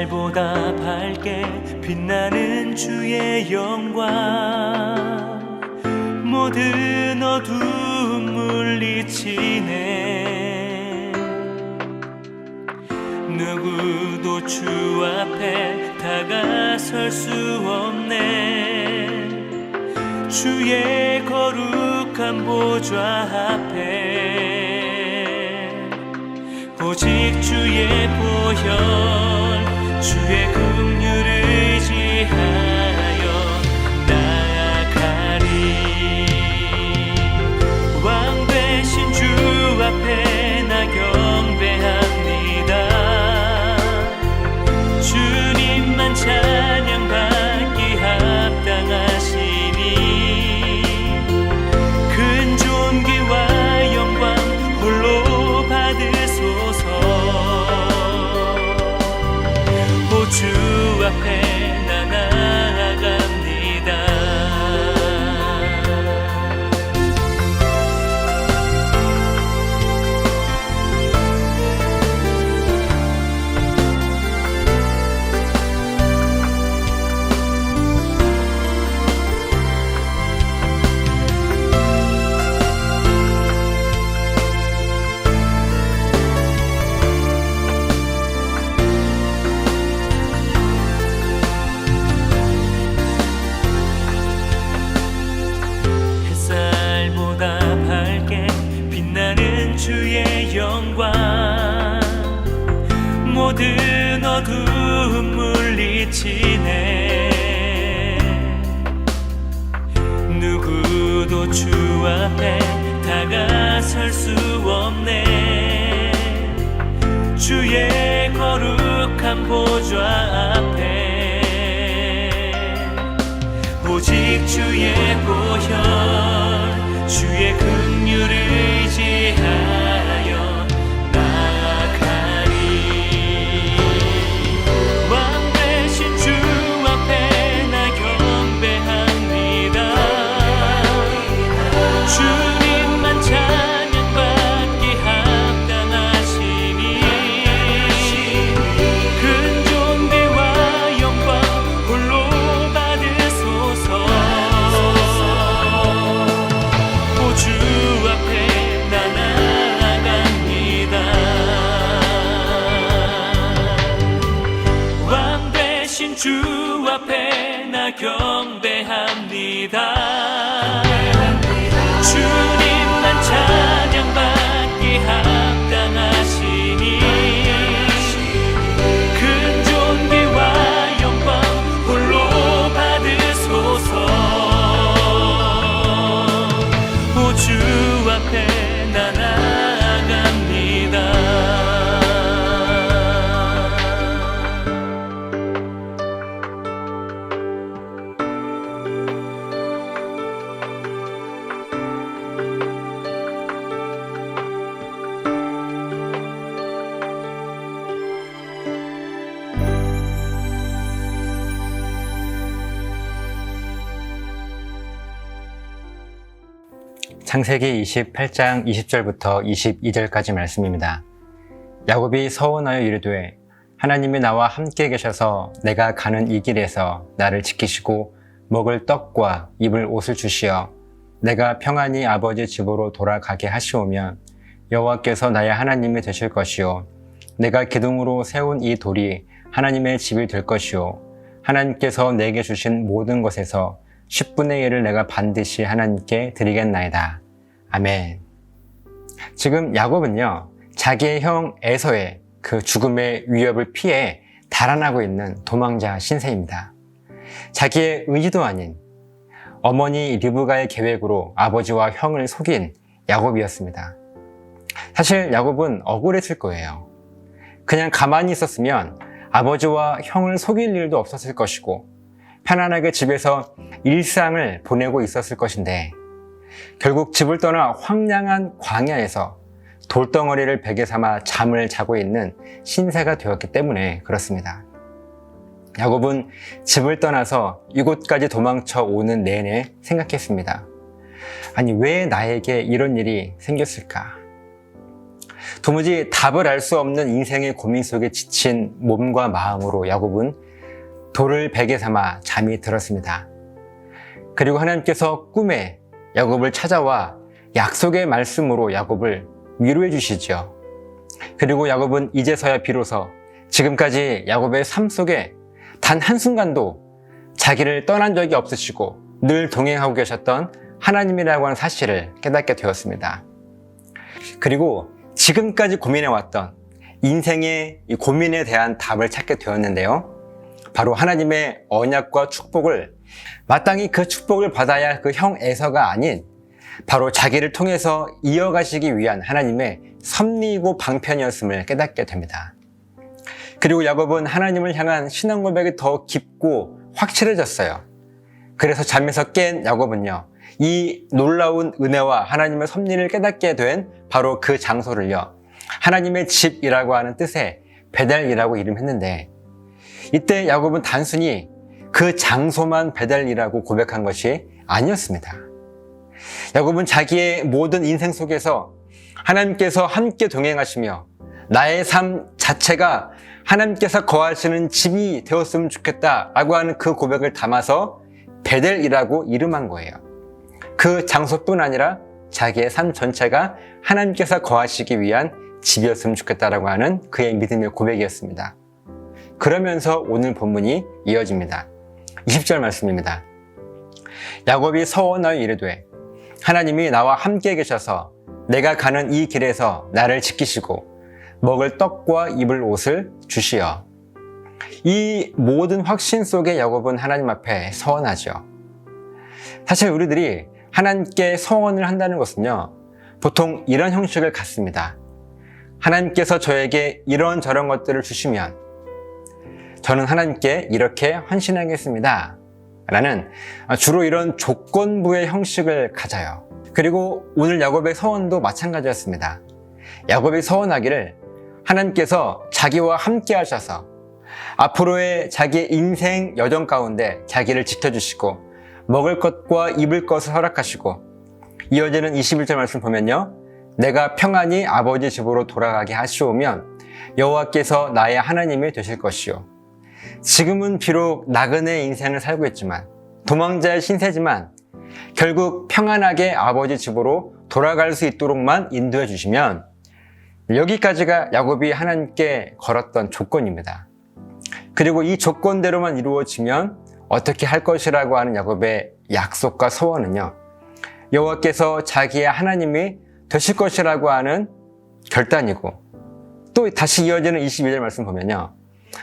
햇살보다 밝게 빛나는 주의 영광, 모든 어두움 물리치네. 누구도 주 앞에 다가설 수 없네. 주의 거룩한 보좌 앞에 오직 주의 보혈, 주의 긍휼을 의지하여 나아가리. 왕 되신 주 앞에 나 경배합니다. 주님만 찬양받기 합당하시니 큰 존귀와 영광 홀로 받으소서. 오 주 앞에 나 나아갑니다. 햇살보다 밝게 빛나는 주의 영광, 모든 어두움 물리치네. 누구도 주 앞에 다가설 수 없네. 주의 거룩한 보좌 앞에 오직 주의 보혈, 주의 긍휼을 의지하여 나아가리. 왕 되신 주 앞에 나 경배합니다. 주님만 찬양받기 합당하시니 큰 존귀와 영광 홀로 받으소서. 오 주 앞에 나 나아갑니다. 왕 되신 주 앞에 나 경배합니다. 주님만 찬양받기 합당하시니 큰 존귀와 영광 홀로 받으소서. 오 주 앞에 나 나아갑니다. 창세기 28장 20절부터 22절까지 말씀입니다. 야곱이 서원하여 이르되 하나님이 나와 함께 계셔서 내가 가는 이 길에서 나를 지키시고 먹을 떡과 입을 옷을 주시어 내가 평안히 아버지 집으로 돌아가게 하시오면 여호와께서 나의 하나님이 되실 것이요 내가 기둥으로 세운 이 돌이 하나님의 집이 될 것이요 하나님께서 내게 주신 모든 것에서 10분의 1을 내가 반드시 하나님께 드리겠나이다. 아멘. 지금 야곱은요, 자기의 형 에서의 그 죽음의 위협을 피해 달아나고 있는 도망자 신세입니다. 자기의 의지도 아닌 어머니 리브가의 계획으로 아버지와 형을 속인 야곱이었습니다. 사실 야곱은 억울했을 거예요. 그냥 가만히 있었으면 아버지와 형을 속일 일도 없었을 것이고 편안하게 집에서 일상을 보내고 있었을 것인데 결국 집을 떠나 황량한 광야에서 돌덩어리를 베개 삼아 잠을 자고 있는 신세가 되었기 때문에 그렇습니다. 야곱은 집을 떠나서 이곳까지 도망쳐 오는 내내 생각했습니다. 아니, 왜 나에게 이런 일이 생겼을까? 도무지 답을 알 수 없는 인생의 고민 속에 지친 몸과 마음으로 야곱은 돌을 베개 삼아 잠이 들었습니다. 그리고 하나님께서 꿈에 야곱을 찾아와 약속의 말씀으로 야곱을 위로해 주시죠. 그리고 야곱은 이제서야 비로소 지금까지 야곱의 삶 속에 단 한순간도 자기를 떠난 적이 없으시고 늘 동행하고 계셨던 하나님이라고 하는 사실을 깨닫게 되었습니다. 그리고 지금까지 고민해왔던 인생의 이 고민에 대한 답을 찾게 되었는데요. 바로 하나님의 언약과 축복을 마땅히 그 축복을 받아야 할 그 형 에서가 아닌 바로 자기를 통해서 이어가시기 위한 하나님의 섭리이고 방편이었음을 깨닫게 됩니다. 그리고 야곱은 하나님을 향한 신앙 고백이 더 깊고 확실해졌어요. 그래서 잠에서 깬 야곱은요, 이 놀라운 은혜와 하나님의 섭리를 깨닫게 된 바로 그 장소를요, 하나님의 집이라고 하는 뜻의 베델이라고 이름했는데, 이때 야곱은 단순히 그 장소만 베델이라고 고백한 것이 아니었습니다. 야곱은 자기의 모든 인생 속에서 하나님께서 함께 동행하시며 나의 삶 자체가 하나님께서 거하시는 집이 되었으면 좋겠다라고 하는 그 고백을 담아서 베델이라고 이름한 거예요. 그 장소뿐 아니라 자기의 삶 전체가 하나님께서 거하시기 위한 집이었으면 좋겠다라고 하는 그의 믿음의 고백이었습니다. 그러면서 오늘 본문이 이어집니다. 20절 말씀입니다. 야곱이 서원하여 이르되 하나님이 나와 함께 계셔서 내가 가는 이 길에서 나를 지키시고 먹을 떡과 입을 옷을 주시어. 이 모든 확신 속에 야곱은 하나님 앞에 서원하죠. 사실 우리들이 하나님께 서원을 한다는 것은요, 보통 이런 형식을 갖습니다. 하나님께서 저에게 이런저런 것들을 주시면 저는 하나님께 이렇게 헌신하겠습니다 라는 주로 이런 조건부의 형식을 가져요. 그리고 오늘 야곱의 서원도 마찬가지였습니다. 야곱이 서원하기를 하나님께서 자기와 함께 하셔서 앞으로의 자기의 인생 여정 가운데 자기를 지켜주시고 먹을 것과 입을 것을 허락하시고, 이어지는 21절 말씀 보면요, 내가 평안히 아버지 집으로 돌아가게 하시오면 여호와께서 나의 하나님이 되실 것이요, 지금은 비록 나그네 인생을 살고 있지만 도망자의 신세지만 결국 평안하게 아버지 집으로 돌아갈 수 있도록만 인도해 주시면, 여기까지가 야곱이 하나님께 걸었던 조건입니다. 그리고 이 조건대로만 이루어지면 어떻게 할 것이라고 하는 야곱의 약속과 소원은요, 여호와께서 자기의 하나님이 되실 것이라고 하는 결단이고, 또 다시 이어지는 22절 말씀 보면요,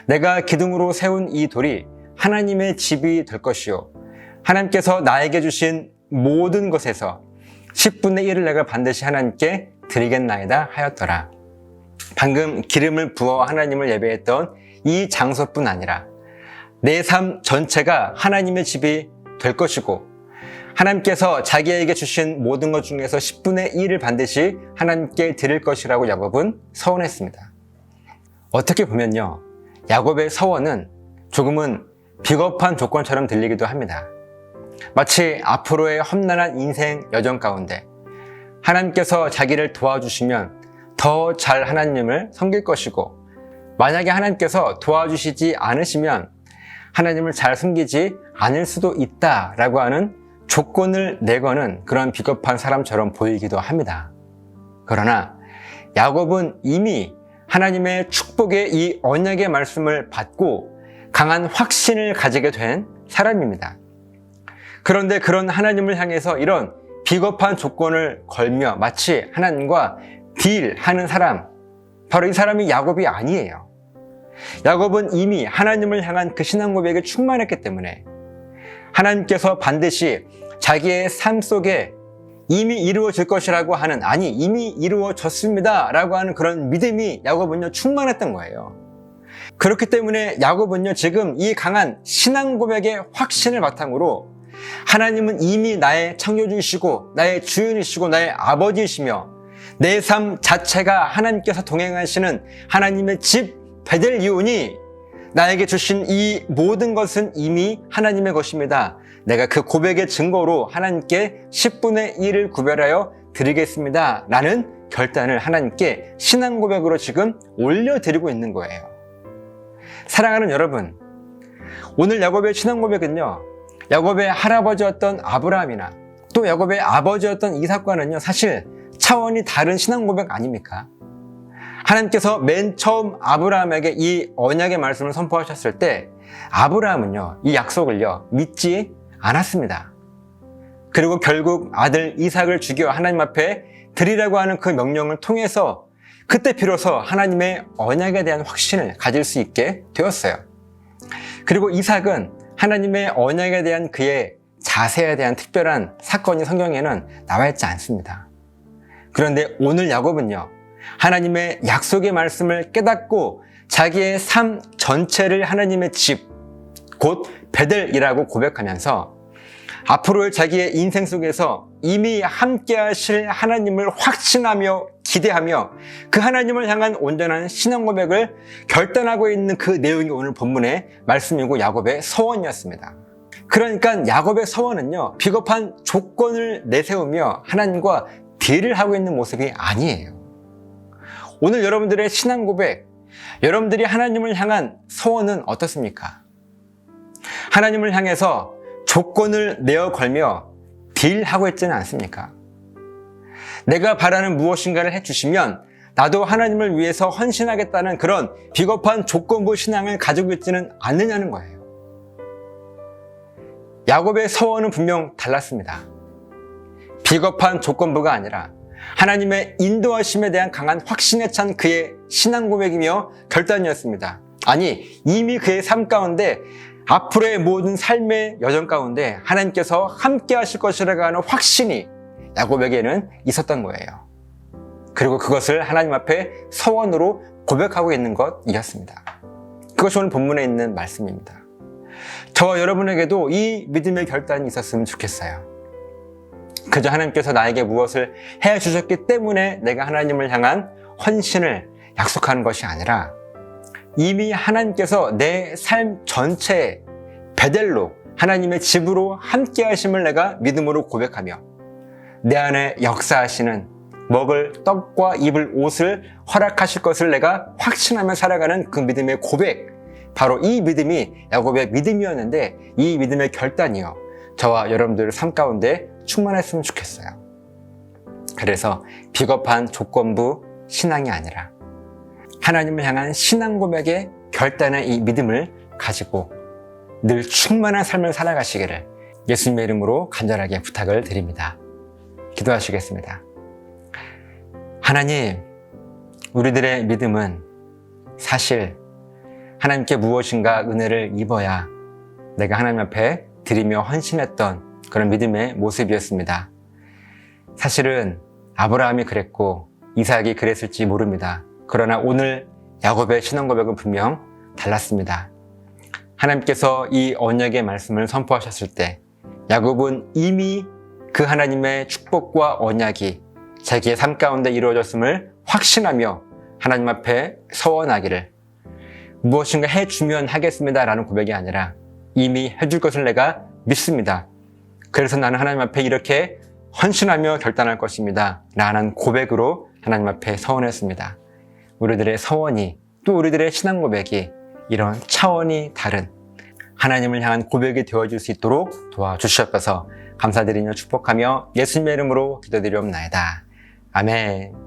내가 기둥으로 세운 이 돌이 하나님의 집이 될 것이요, 하나님께서 나에게 주신 모든 것에서 10분의 1을 내가 반드시 하나님께 드리겠나이다 하였더라. 방금 기름을 부어 하나님을 예배했던 이 장소뿐 아니라 내 삶 전체가 하나님의 집이 될 것이고, 하나님께서 자기에게 주신 모든 것 중에서 10분의 1을 반드시 하나님께 드릴 것이라고 야곱은 서원했습니다. 어떻게 보면요, 야곱의 서원은 조금은 비겁한 조건처럼 들리기도 합니다. 마치 앞으로의 험난한 인생 여정 가운데 하나님께서 자기를 도와주시면 더 잘 하나님을 섬길 것이고, 만약에 하나님께서 도와주시지 않으시면 하나님을 잘 섬기지 않을 수도 있다라고 하는 조건을 내거는 그런 비겁한 사람처럼 보이기도 합니다. 그러나 야곱은 이미 하나님의 축복의 이 언약의 말씀을 받고 강한 확신을 가지게 된 사람입니다. 그런데 그런 하나님을 향해서 이런 비겁한 조건을 걸며 마치 하나님과 딜하는 사람, 바로 이 사람이 야곱이 아니에요. 야곱은 이미 하나님을 향한 그 신앙 고백에 충만했기 때문에 하나님께서 반드시 자기의 삶 속에 이미 이루어질 것이라고 하는, 아니 이미 이루어졌습니다 라고 하는 그런 믿음이 야곱은요 충만했던 거예요. 그렇기 때문에 야곱은요 지금 이 강한 신앙 고백의 확신을 바탕으로 하나님은 이미 나의 창조주이시고 나의 주인이시고 나의 아버지이시며 내 삶 자체가 하나님께서 동행하시는 하나님의 집 베델이오니 나에게 주신 이 모든 것은 이미 하나님의 것입니다. 내가 그 고백의 증거로 하나님께 10분의 1을 구별하여 드리겠습니다 라는 결단을 하나님께 신앙 고백으로 지금 올려드리고 있는 거예요. 사랑하는 여러분, 오늘 야곱의 신앙 고백은요, 야곱의 할아버지였던 아브라함이나 또 야곱의 아버지였던 이삭과는요, 사실 차원이 다른 신앙 고백 아닙니까? 하나님께서 맨 처음 아브라함에게 이 언약의 말씀을 선포하셨을 때 아브라함은요, 이 약속을요, 믿지 않았습니다. 그리고 결국 아들 이삭을 죽여 하나님 앞에 드리라고 하는 그 명령을 통해서 그때 비로소 하나님의 언약에 대한 확신을 가질 수 있게 되었어요. 그리고 이삭은 하나님의 언약에 대한 그의 자세에 대한 특별한 사건이 성경에는 나와 있지 않습니다. 그런데 오늘 야곱은요, 하나님의 약속의 말씀을 깨닫고 자기의 삶 전체를 하나님의 집, 곧 베델이라고 고백하면서 앞으로의 자기의 인생 속에서 이미 함께 하실 하나님을 확신하며 기대하며 그 하나님을 향한 온전한 신앙 고백을 결단하고 있는 그 내용이 오늘 본문의 말씀이고 야곱의 서원이었습니다. 그러니까 야곱의 서원은요, 비겁한 조건을 내세우며 하나님과 딜을 하고 있는 모습이 아니에요. 오늘 여러분들의 신앙 고백, 여러분들이 하나님을 향한 서원은 어떻습니까? 하나님을 향해서 조건을 내어 걸며 딜하고 있지는 않습니까? 내가 바라는 무엇인가를 해주시면 나도 하나님을 위해서 헌신하겠다는 그런 비겁한 조건부 신앙을 가지고 있지는 않느냐는 거예요. 야곱의 서원은 분명 달랐습니다. 비겁한 조건부가 아니라 하나님의 인도하심에 대한 강한 확신에 찬 그의 신앙 고백이며 결단이었습니다. 아니, 이미 그의 삶 가운데 앞으로의 모든 삶의 여정 가운데 하나님께서 함께 하실 것이라고 하는 확신이 야곱에게는 있었던 거예요. 그리고 그것을 하나님 앞에 서원으로 고백하고 있는 것이었습니다. 그것이 오늘 본문에 있는 말씀입니다. 저와 여러분에게도 이 믿음의 결단이 있었으면 좋겠어요. 그저 하나님께서 나에게 무엇을 해주셨기 때문에 내가 하나님을 향한 헌신을 약속하는 것이 아니라 이미 하나님께서 내 삶 전체에 베델로 하나님의 집으로 함께 하심을 내가 믿음으로 고백하며 내 안에 역사하시는 먹을 떡과 입을 옷을 허락하실 것을 내가 확신하며 살아가는 그 믿음의 고백, 바로 이 믿음이 야곱의 믿음이었는데 이 믿음의 결단이요, 저와 여러분들의 삶 가운데 충만했으면 좋겠어요. 그래서 비겁한 조건부 신앙이 아니라 하나님을 향한 신앙 고백의 결단의 이 믿음을 가지고 늘 충만한 삶을 살아가시기를 예수님의 이름으로 간절하게 부탁을 드립니다. 기도하시겠습니다. 하나님, 우리들의 믿음은 사실 하나님께 무엇인가 은혜를 입어야 내가 하나님 앞에 드리며 헌신했던 그런 믿음의 모습이었습니다. 사실은 아브라함이 그랬고 이삭이 그랬을지 모릅니다. 그러나 오늘 야곱의 신앙 고백은 분명 달랐습니다. 하나님께서 이 언약의 말씀을 선포하셨을 때 야곱은 이미 그 하나님의 축복과 언약이 자기의 삶 가운데 이루어졌음을 확신하며 하나님 앞에 서원하기를, 무엇인가 해주면 하겠습니다 라는 고백이 아니라 이미 해줄 것을 내가 믿습니다. 그래서 나는 하나님 앞에 이렇게 헌신하며 결단할 것입니다 라는 고백으로 하나님 앞에 서원했습니다. 우리들의 서원이, 또 우리들의 신앙 고백이 이런 차원이 다른 하나님을 향한 고백이 되어줄 수 있도록 도와주시옵소서. 감사드리며 축복하며 예수님의 이름으로 기도드리옵나이다. 아멘.